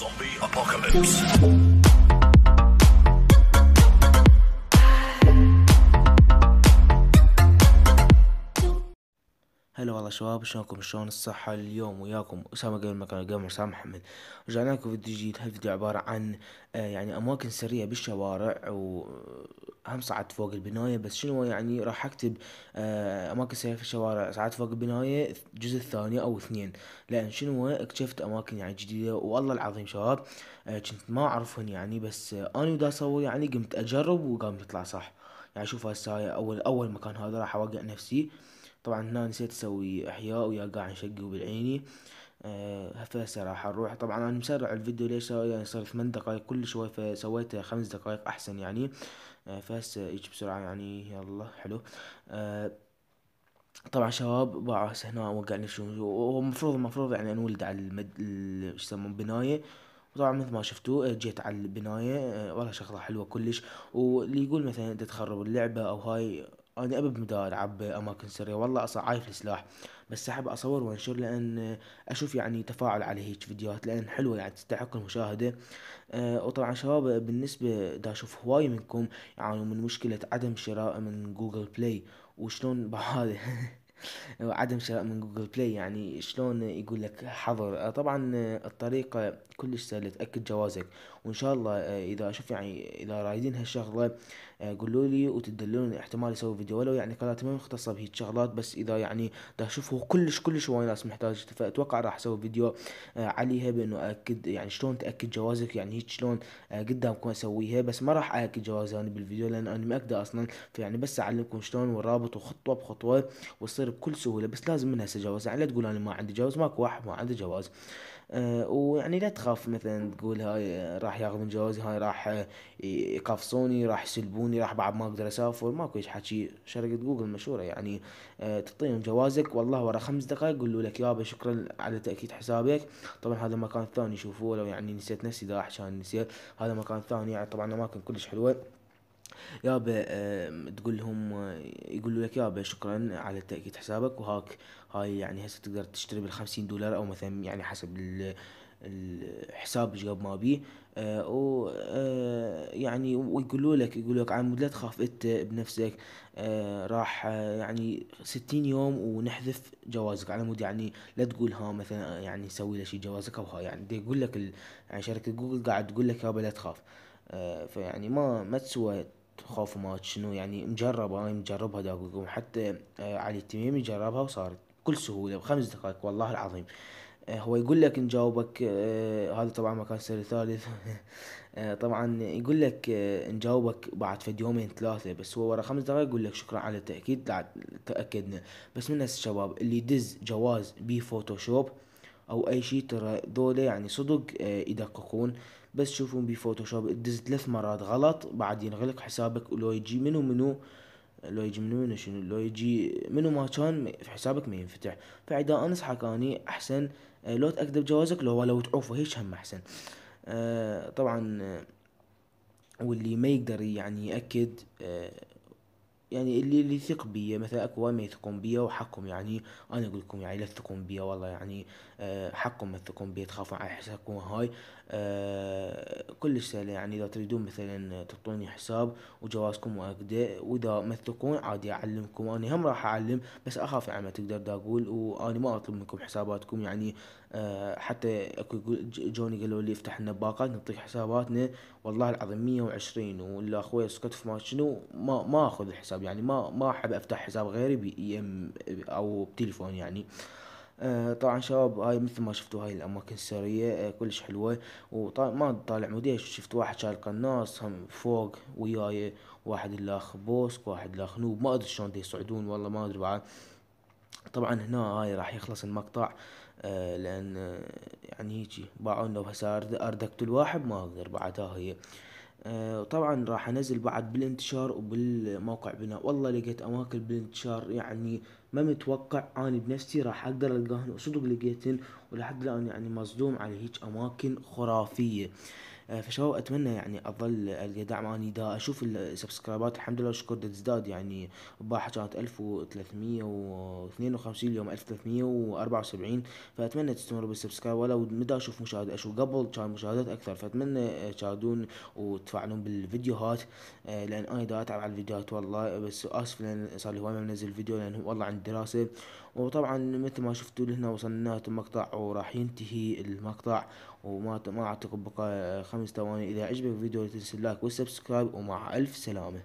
Zombie apocalypse. هلا والله شباب، شلونكم؟ شلون الصحة؟ اليوم وياكم أسامة قبل ما كان قبل أسامة محمد. رجعنا لكم فيديو جديد. هالفيديو عبارة عن يعني أماكن سرية بالشوارع، وهم صعدت فوق البناية. بس شنو هو يعني راح أكتب أماكن سرية في الشوارع صعدت فوق البناية الجزء الثاني أو اثنين، لأن شنو هو اكتشفت أماكن يعني جديدة. والله العظيم شباب كنت ما أعرفهن يعني، بس أنا ودا أسوي يعني قمت أجرب وقام يطلع صح. يعني شوف هسه هاي أول مكان هذا راح أوقع نفسي. طبعا هنا نسيت اسوي احياء ويا قاعد نشقي بالعيني. هسه راح نروح. طبعا انا مسرع الفيديو ليش يعني صار 8 دقايق كل شوي، فسويته 5 دقايق احسن يعني. فهسه يجي بسرعة يعني. يلا حلو. آه طبعا شباب باعوا هسه هنا وقعنا شو هو المفروض يعني نولد على شو يسمون بناية. وطبعا مثل ما شفتوا جيت على البناية. والله شغلة حلوة كلش. واللي يقول مثلا انت تخرب اللعبة او هاي، انا ابد مدار العب اماكن سرية. والله اصلا عايف السلاح، بس احب اصور وانشر لان اشوف يعني تفاعل على هيك فيديوهات، لان حلوة يعني تستحق المشاهدة. وطبعا شباب بالنسبة دا اشوف هواي منكم يعانوا من مشكلة عدم شراء من جوجل بلاي. وشلون بهذا عدم شراء من جوجل بلاي، يعني شلون يقول لك حظر. طبعا الطريقة كلش سهلة. تأكد جوازك، وإن شاء الله إذا شوف يعني إذا رايدين هالشغلة قولوا لي وتدلوني. احتمال يسوي فيديو ولو يعني قناتي ما مختصة بهيك شغلات، بس إذا يعني دا أشوفه كلش هواي ناس محتاج، فأتوقع راح أسوي فيديو عليها بأنه أكد يعني شلون تأكد جوازك. يعني هيك شلون قدامكم أسويها، بس ما راح أأكد جوازي أنا بالفيديو لأن أنا مأكده أصلا. فيعني بس أعلمكم شلون والرابط وخطوة بخطوة، ويصير بكل سهولة. بس لازم منها هسه جواز، يعني لا تقول انا ما عندي جواز. ماكو واحد ما عنده جواز. ويعني لا تخاف مثلا تقول هاي راح ياخذون جوازي، هاي راح يقفصوني، راح يسلبوني، راح بعد ما اقدر اسافر. ماكو هيك حكي. شركة جوجل مشهورة يعني. تعطيهم جوازك والله ورا 5 دقايق يقولوا لك يابا شكرا على تأكيد حسابك. طبعا هذا مكان ثاني شوفوه، لو يعني نسيت نفسي دا احكي عن نسيت. هذا مكان ثاني يعني. طبعا اماكن كلش حلوة يابا. تقول لهم يقولوا لك يابا شكرا على تأكيد حسابك وهاك. هاي يعني هسه تقدر تشتري بال50 دولار او مثلا يعني حسب الحساب ايش قد ما بيه. و يعني يقولوا لك عمود لا تخاف انت بنفسك. راح يعني 60 يوم ونحذف جوازك على مود يعني. لا تقول ها مثلا يعني سوي له شي جوازك او ها يعني دي يقول لك يعني شركة جوجل قاعد تقول لك يابا لا تخاف. فيعني ما تسوى خوف وما شنو يعني. مجربة هاي مجربها داقوكم. حتى علي التميمي جربها وصارت بكل سهولة ب5 دقايق والله العظيم. هو يقول لك نجاوبك. هذا طبعا مكان سر ثالث. طبعا يقول لك نجاوبك بعد فد يومين ثلاثة، بس هو ورا 5 دقايق يقول لك شكرا على التأكيد تأكدنا. بس من هسه الشباب اللي يدز جواز بيه فوتوشوب او اي شي، ترى ذولا يعني صدق يدققون. بس شوفون بفوتوشوب تدز 3 مرات غلط بعد ينغلق حسابك. ولو يجي منو شنو لو يجي منو ما كان في حسابك ما ينفتح. فإذا انصحك اني احسن لو تأكد بجوازك لو تعوفه هيك هم احسن. طبعا واللي ما يقدر يعني يأكد يعني اللي يثق بيا مثلا. اكو وايد ما يثقون بيا وحقهم يعني. انا اقول لكم يعني لا تثقون بيا والله يعني. حقهم ما تثقون بيا تخافون على حسابكم هاي. كلش سهل يعني. اذا تريدون مثلا تعطوني حساب وجوازكم واكده، واذا ما تثقون عادي اعلمكم. انا هم راح اعلم، بس اخاف يعني ما تقدر دا اقول وانا ما اطلب منكم حساباتكم يعني. حتى اكو جوني قالوا لي افتح لنا باقات نعطيك حساباتنا. والله العظيم 120 ولا اخوي سكت في ما شنو ما اخذ الحساب يعني. ما احب افتح حساب غيري او بتليفون يعني. طبعا شباب هاي مثل ما شفتوا هاي الاماكن السرية كلش حلوة. وطبعا ما طالع موديش. شفت واحد شال قناص هم فوق وياي، واحد الاخ بوسك، واحد الاخ نوب. ما ادري شلون دي يصعدون والله ما ادري بعد. طبعا هنا هاي راح يخلص المقطع. لان يعني هيجي باعونا وهسه ارد اقتل واحد ما اقدر بعدها هي. طبعا راح انزل بعد بالانتشار وبالموقع بناء. والله لقيت اماكن بالانتشار يعني ما متوقع اني بنفسي راح اقدر القاهن، وصدق لقيتن. ولحد الان يعني مصدوم على هيك اماكن خرافية. فشباب اتمنى يعني اظل القى دعم. اني دا اشوف السبسكرايبات الحمد لله شكر دا تزداد، يعني البارحة كانت 1352، اليوم 1374. فاتمنى تستمروا بالسبسكرايب، ولو مدى اشوف مشاهدة، اشوف قبل كان مشاهدات اكثر، فاتمنى تشاهدون وتفعلون بالفيديوهات. لان انا دا اتعب على الفيديوهات والله، بس اسف لان صار لي هواي ما منزل فيديو لان والله عندي دراسة. وطبعا مثل ما شفتوا لهنا وصلنا لنهاية المقطع وراح ينتهي المقطع، ما اعتقد بقى 5 ثواني. اذا عجبك الفيديو لا تنسى اللايك والسبسكرايب، ومع الف سلامة.